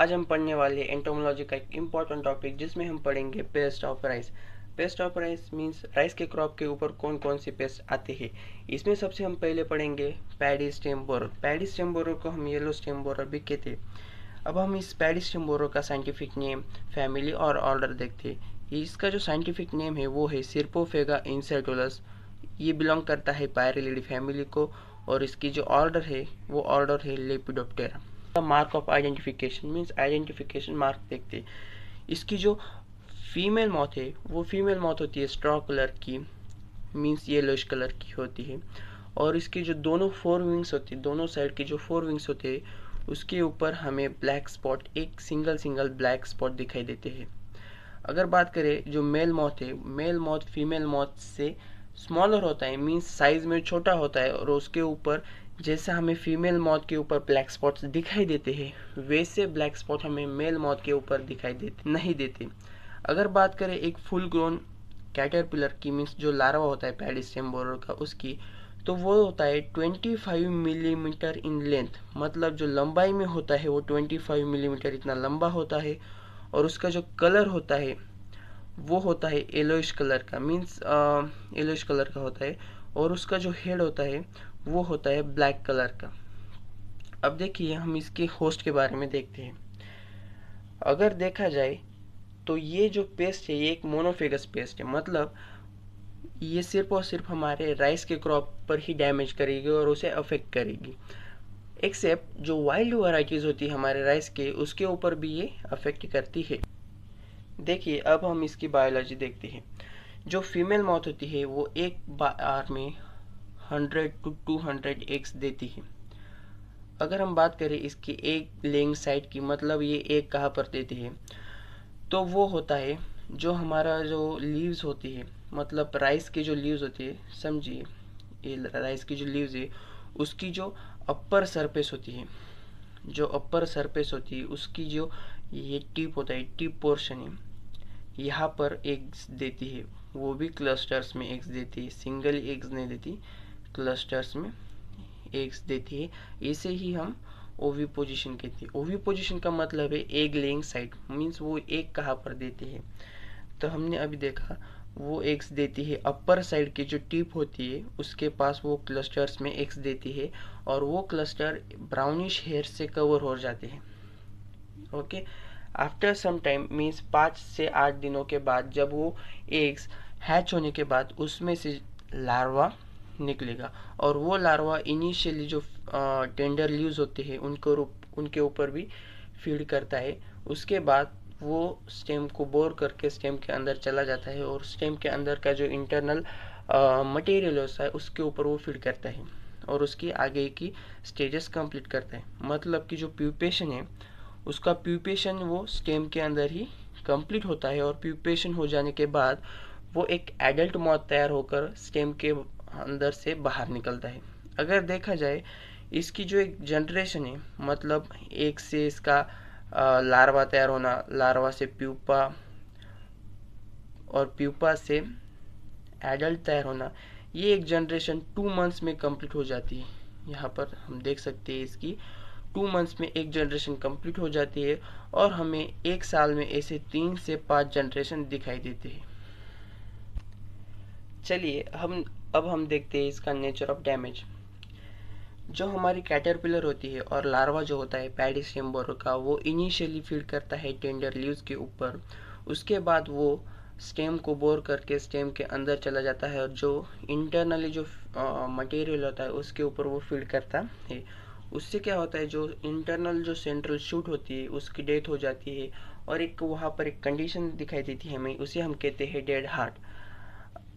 आज हम पढ़ने वाले एंटोमोलॉजी का एक इम्पॉर्टेंट टॉपिक जिसमें हम पढ़ेंगे paste of rice. Paste of rice means rice के क्रॉप के ऊपर कौन कौन से पेस्ट आते हैं। इसमें सबसे हम पहले पढ़ेंगे paddy stem borer. Paddy stem borer को हम येलो स्टेम बोरर भी कहते हैं। अब हम इस पैडी स्टेम बोरर का साइंटिफिक नेम, फैमिली और ऑर्डर देखते हैं। इसका जो साइंटिफिक नेम है वो है सिरपोफेगा इंसेटोलस। ये बिलोंग करता है पायरेलिडी फैमिली को और इसकी जो ऑर्डर है वो ऑर्डर है lepidoptera. Mark of identification means identification mark देखते हैं। इसकी जो फीमेल मौत है वो फीमेल मौत होती है स्ट्रॉ कलर की, मीन्स येलोइश कलर की होती है। और इसकी जो दोनों फोर विंग्स होती है, दोनों साइड की जो फोर विंग्स होते हैं उसके ऊपर हमें ब्लैक स्पॉट, एक सिंगल ब्लैक स्पॉट दिखाई देते हैं। अगर बात करें जो मेल मौत है, मेल मौत फीमेल मौत से स्मॉलर होता है, मीन्स साइज में छोटा होता है और उसके ऊपर जैसा हमें फीमेल मौत के ऊपर ब्लैक स्पॉट्स दिखाई देते हैं वैसे ब्लैक स्पॉट हमें मेल मौत के ऊपर दिखाई देते नहीं देते। अगर बात करें एक फुल ग्रोन कैटरपिलर की, मीन्स जो लार्वा होता है पैडी स्टेम बोरर का, उसकी तो वो होता है 25 मिलीमीटर इन लेंथ, मतलब जो लंबाई में होता है वो 25 मिलीमीटर इतना लंबा होता है। और उसका जो कलर होता है वो होता है येलोइश कलर का, मीन्स येलोइश कलर का होता है। और उसका जो हेड होता है वो होता है ब्लैक कलर का। अब देखिए हम इसके होस्ट के बारे में देखते हैं। अगर देखा जाए तो ये जो पेस्ट है ये एक मोनोफेगस पेस्ट है, मतलब ये सिर्फ और सिर्फ हमारे राइस के क्रॉप पर ही डैमेज करेगी और उसे अफेक्ट करेगी। एक्सेप्ट जो वाइल्ड वैरायटीज होती है हमारे राइस के, उसके ऊपर भी ये अफेक्ट करती है। देखिए अब हम इसकी बायोलॉजी देखते हैं। जो फीमेल मौत होती है वो एक बार में 100 to 200 एग्स देती है। अगर हम बात करें इसकी एग लेइंग साइट की, मतलब ये एग कहाँ पर देती है, तो वो होता है जो हमारा जो लीव्स होती है, मतलब राइस की जो लीव्स होती है, समझिए ये राइस की जो लीव्स है उसकी जो अपर सरफेस होती है, जो अपर सरफेस होती है उसकी जो ये टिप होता है, टिप पोर्शन है, यहाँ पर एग्स देती है। वो भी क्लस्टर्स में एग्स देती है, सिंगल एग्स नहीं देती, क्लस्टर्स में एग्स देती है। इसे ही हम ओवी पोजीशन कहते हैं। ओवी पोजीशन का मतलब है एग लेइंग साइट, मीन्स वो एग कहाँ पर देती है। तो हमने अभी देखा वो एग्स देती है अपर साइड की जो टिप होती है उसके पास, वो क्लस्टर्स में एग्स देती है और वो क्लस्टर ब्राउनिश हेयर से कवर हो जाते हैं। Okay, after some time means 5 से 8 दिनों के बाद जब वो एग्स हैच होने के बाद उसमें से लार्वा निकलेगा और वो लार्वा इनिशियली जो टेंडर लीव्स होते हैं उनके ऊपर भी फीड करता है। उसके बाद वो स्टेम को बोर करके स्टेम के अंदर चला जाता है और स्टेम के अंदर का जो इंटरनल मटेरियल होता है उसके ऊपर वो फीड करता है और उसकी आगे की स्टेजेस कंप्लीट करता है। मतलब कि जो प्यूपेशन है उसका प्यूपेशन वो स्टेम के अंदर ही कंप्लीट होता है और प्यूपेशन हो जाने के बाद वो एक एडल्ट मॉथ तैयार होकर स्टेम के अंदर से बाहर निकलता है। अगर देखा जाए इसकी जो एक जनरेशन है, मतलब एक से इसका लार्वा तैयार होना, लार्वा से प्यूपा और प्यूपा से एडल्ट तैयार होना, ये एक जनरेशन 2 मंथ्स में कंप्लीट हो जाती है। यहाँ पर हम देख सकते हैं इसकी 2 मंथ्स में एक जनरेशन कंप्लीट हो जाती है और हमें एक साल में ऐसे 3 से 5 जनरेशन दिखाई देते हैं। चलिए अब हम देखते हैं इसका नेचर ऑफ डैमेज। जो हमारी कैटरपिलर होती है और लार्वा जो होता है पैडी स्टेम बोरर का, वो इनिशियली फीड करता है टेंडर लीव्स के ऊपर। उसके बाद वो स्टेम को बोर करके स्टेम के अंदर चला जाता है और जो इंटरनली जो मटेरियल होता है उसके ऊपर वो फीड करता है। उससे क्या होता है, जो इंटरनल जो सेंट्रल शूट होती है उसकी डेथ हो जाती है और एक वहाँ पर एक कंडीशन दिखाई देती है हमें, उसे हम कहते हैं डेड हार्ट।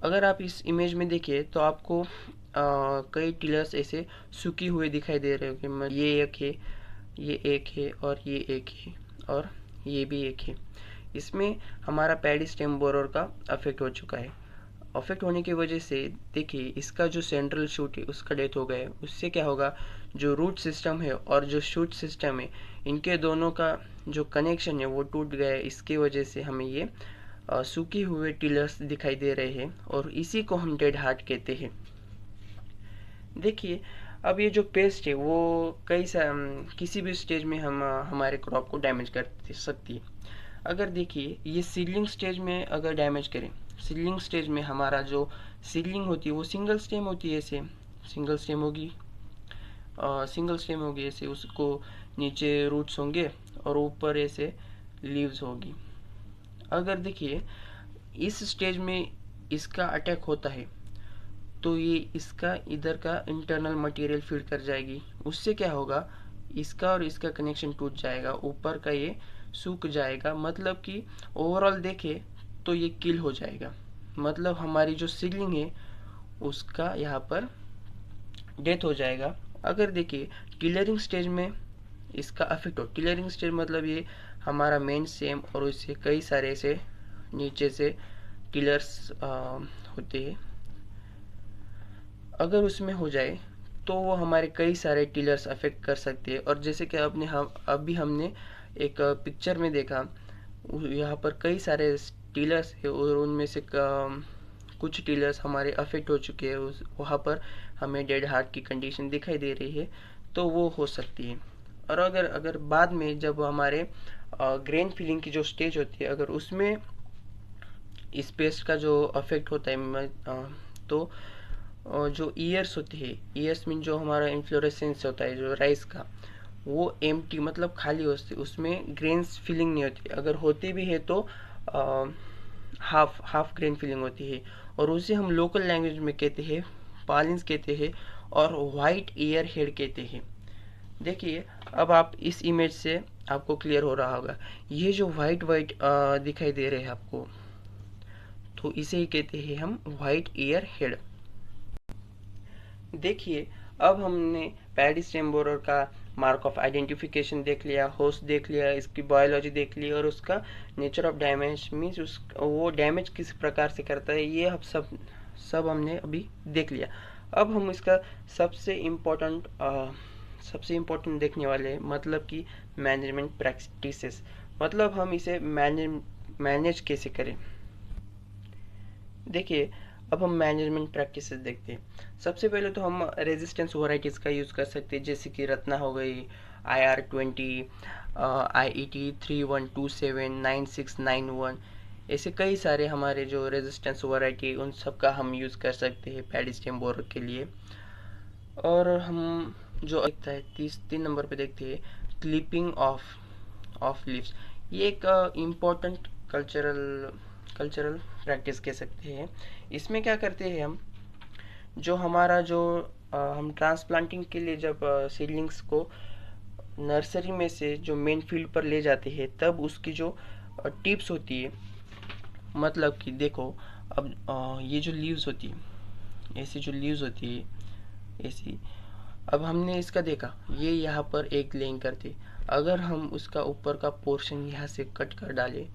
अगर आप इस इमेज में देखिए तो आपको कई टिलर्स ऐसे सूखी हुए दिखाई दे रहे हो कि ये एक है, ये एक है और ये एक है और ये भी एक है। इसमें हमारा पैडी स्टेम बोरर का अफेक्ट हो चुका है। अफेक्ट होने की वजह से देखिए इसका जो सेंट्रल शूट है उसका डेथ हो गया है। उससे क्या होगा, जो रूट सिस्टम है और जो शूट सिस्टम है इनके दोनों का जो कनेक्शन है वो टूट गया है। इसकी वजह से हमें ये सूखे हुए टिलर्स दिखाई दे रहे हैं और इसी को हम डेड हार्ट कहते हैं। देखिए अब ये जो पेस्ट है वो किसी भी स्टेज में हम हमारे क्रॉप को डैमेज कर सकती है। अगर देखिए ये सीडलिंग स्टेज में अगर डैमेज करें, सीडलिंग स्टेज में हमारा जो सीडलिंग होती है वो सिंगल स्टेम होती है, ऐसे सिंगल स्टेम होगी, ऐसे उसको नीचे रूट्स होंगे और ऊपर ऐसे लीव्स होगी। अगर देखिए इस स्टेज में इसका अटैक होता है तो ये इसका इधर का इंटरनल मटेरियल फीड कर जाएगी, उससे क्या होगा, इसका और इसका कनेक्शन टूट जाएगा, ऊपर का ये सूख जाएगा, मतलब कि ओवरऑल देखे तो ये किल हो जाएगा, मतलब हमारी जो सीडलिंग है उसका यहाँ पर डेथ हो जाएगा। अगर देखिए टिलरिंग स्टेज में इसका अफेक्ट हो, टिलरिंग स्टेज मतलब ये हमारा मेन सेम और उससे कई सारे ऐसे नीचे से टिलर्स होते हैं, अगर उसमें हो जाए तो वो हमारे कई सारे टिलर्स अफेक्ट कर सकते हैं। और जैसे कि अभी हमने एक पिक्चर में देखा, यहाँ पर कई सारे टिलर्स है और उनमें से कुछ टिलर्स हमारे अफेक्ट हो चुके हैं, उस वहाँ पर हमें डेड हार्ट की कंडीशन दिखाई दे रही है, तो वो हो सकती है। और अगर अगर बाद में जब हमारे ग्रेन फिलिंग की जो स्टेज होती है, अगर उसमें इस पेस्ट का जो अफेक्ट होता है तो जो ईयर्स होती है, ईयर्स मीन जो हमारा इन्फ्लोरेसेंस होता है जो राइस का, वो एम्प्टी मतलब खाली होती है, उसमें ग्रेन्स फिलिंग नहीं होती, अगर होती भी है तो हाफ ग्रेन फिलिंग होती है, और उसे हम लोकल लैंग्वेज में कहते हैं पालिन्स कहते हैं और वाइट ईयर हेड कहते हैं। देखिए अब आप इस इमेज से आपको क्लियर हो रहा होगा, ये जो वाइट वाइट दिखाई दे रहे हैं आपको, तो इसे ही कहते हैं हम वाइट ईयर हेड। देखिए अब हमने पैडी स्टेम बोरर का मार्क ऑफ आइडेंटिफिकेशन देख लिया, होस्ट देख लिया, इसकी बायोलॉजी देख ली और उसका नेचर ऑफ डैमेज मीन्स वो डैमेज किस प्रकार से करता है, ये अब सब हमने अभी देख लिया। अब हम इसका सबसे इम्पोर्टेंट देखने वाले मतलब कि मैनेजमेंट प्रैक्टिसेस, मतलब हम इसे मैनेज कैसे करें। देखिए अब हम मैनेजमेंट प्रैक्टिसेस देखते हैं। सबसे पहले तो हम रेजिस्टेंस वैरायटीज़ का यूज़ कर सकते हैं, जैसे कि रत्ना हो गई, IR20, IET 3127, 9691, ऐसे कई सारे हमारे जो रेजिस्टेंस वैरायटी उन सब का हम यूज़ कर सकते हैं पैडी स्टेम बोरर के लिए। और हम जो देखता है 3 नंबर पे देखते हैं क्लिपिंग ऑफ लीव्स, ये एक इम्पोर्टेंट कल्चरल प्रैक्टिस कह सकते हैं। इसमें क्या करते हैं हम, जो हमारा जो हम ट्रांसप्लांटिंग के लिए जब सीडलिंग्स को नर्सरी में से जो मेन फील्ड पर ले जाते हैं, तब उसकी जो टिप्स होती है, मतलब कि देखो अब ये जो लीव्स होती है, ऐसी जो लीव्स होती है ऐसी, अब हमने इसका देखा ये यहाँ पर एक लेइंग करते, अगर हम उसका ऊपर का पोर्शन यहाँ से कट कर डालें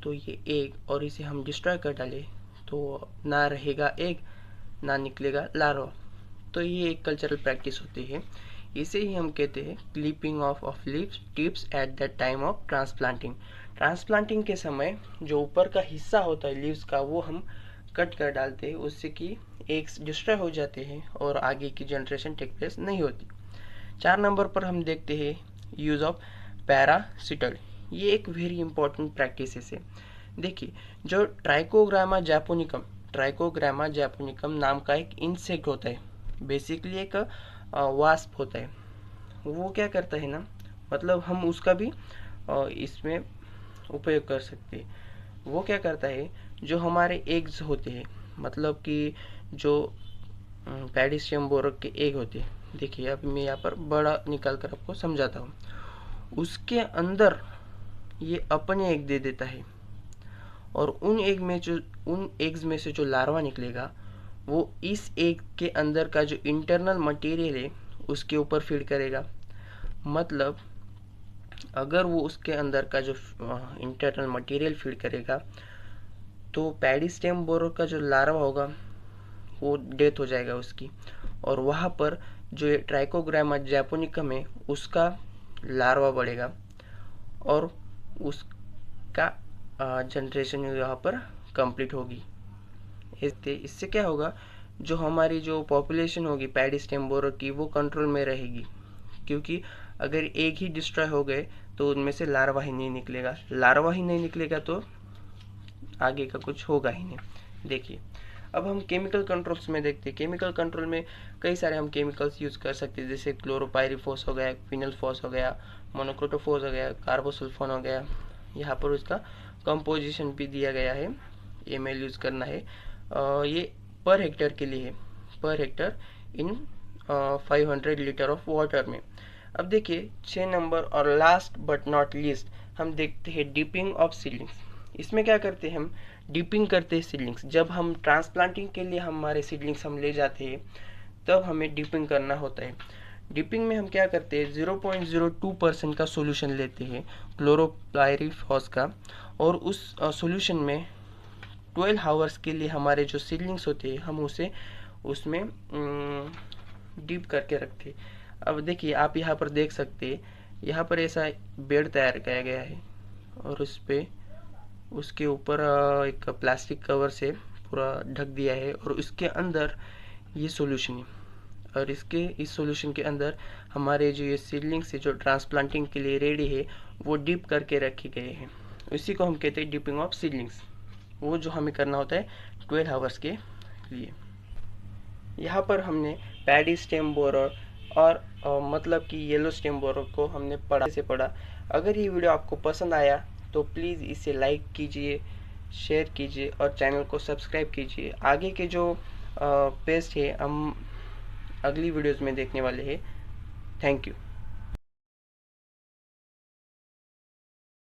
तो ये एग, और इसे हम डिस्ट्रॉय कर डालें तो ना रहेगा एग ना निकलेगा लार्वा, तो ये एक कल्चरल प्रैक्टिस होती है। इसे ही हम कहते हैं clipping of leaves tips at the time of transplanting. Transplanting के समय जो ऊपर का हिस्सा होता है लीव्स का वो हम कट कर डालते हैं, उससे कि एग्स डिस्ट्रॉय हो जाते हैं और आगे की जनरेशन टेक प्लेस नहीं होती। 4 नंबर पर हम देखते हैं यूज़ ऑफ पैरासिटल, ये एक वेरी इंपॉर्टेंट प्रैक्टिस है। देखिए जो ट्राइकोग्रामा जैपोनिकम नाम का एक इंसेक्ट होता है, बेसिकली एक वास्प होता है, वो क्या करता है ना, मतलब हम उसका भी इसमें उपयोग कर सकते हैं। वो क्या करता है, जो हमारे एग्स होते हैं, मतलब कि जो पैडी स्टेम बोरर के एग होते हैं, देखिए अब मैं यहाँ पर बड़ा निकाल कर आपको समझाता हूँ, उसके अंदर ये अपने एग दे देता है और उन एग्स में से जो लार्वा निकलेगा वो इस एग के अंदर का जो इंटरनल मटेरियल है उसके ऊपर फीड करेगा। मतलब अगर वो उसके अंदर का जो इंटरनल मटेरियल फीड करेगा तो पैडी स्टेम बोरर का जो लार्वा होगा वो डेथ हो जाएगा उसकी, और वहाँ पर जो ट्राइकोग्रामा जैपोनिकम है उसका लार्वा बढ़ेगा और उसका जनरेशन यहाँ पर कंप्लीट होगी। इससे क्या होगा, जो हमारी जो पॉपुलेशन होगी पैडी स्टेम बोरर की वो कंट्रोल में रहेगी, क्योंकि अगर एक ही डिस्ट्रॉय हो गए तो उनमें से लार्वा ही नहीं निकलेगा, लार्वा ही नहीं निकलेगा तो आगे का कुछ होगा ही नहीं। देखिए अब हम केमिकल कंट्रोल्स में देखते हैं। केमिकल कंट्रोल में कई सारे हम केमिकल्स यूज़ कर सकते हैं, जैसे क्लोरोपाइरीफॉस हो गया, फिनलफॉस हो गया, मोनोक्रोटोफॉस हो गया, कार्बोसल्फोन हो गया। यहाँ पर उसका कंपोजिशन भी दिया गया है, ml यूज़ करना है। ये पर हेक्टर के लिए है, per hectare in 500 litre of water में। अब देखिए 6 नंबर और लास्ट बट नॉट लीस्ट हम देखते हैं डिपिंग ऑफ सीडलिंग्स। इसमें क्या करते हैं, हम डिपिंग करते हैं सीडलिंग्स। जब हम ट्रांसप्लांटिंग के लिए हमारे सीडलिंग्स हम ले जाते हैं तब हमें डिपिंग करना होता है। डिपिंग में हम क्या करते हैं, 0.02% का सोल्यूशन लेते हैं क्लोरोपाइरीफॉस का, और उस सोल्यूशन में 12 आवर्स के लिए हमारे जो सीडलिंग्स होते हैं हम उसे उसमें डीप करके रखते हैं। अब देखिए आप यहाँ पर देख सकते हैं, यहाँ पर ऐसा बेड तैयार किया गया है और उस पर उसके ऊपर एक प्लास्टिक कवर से पूरा ढक दिया है और उसके अंदर ये सॉल्यूशन है, और इस सॉल्यूशन के अंदर हमारे जो ये सीडलिंग्स है जो ट्रांसप्लांटिंग के लिए रेडी है वो डिप करके रखे गए हैं। इसी को हम कहते हैं डिपिंग ऑफ सीडलिंग्स। वो जो हमें करना होता है 12 आवर्स के लिए। यहाँ पर हमने पैडी स्टेम बोरर और मतलब कि येलो स्टेम बोरर को हमने पढ़ा। अगर ये वीडियो आपको पसंद आया तो प्लीज़ इसे लाइक कीजिए, शेयर कीजिए और चैनल को सब्सक्राइब कीजिए। आगे के जो पेस्ट है हम अगली वीडियोज़ में देखने वाले हैं। Thank you.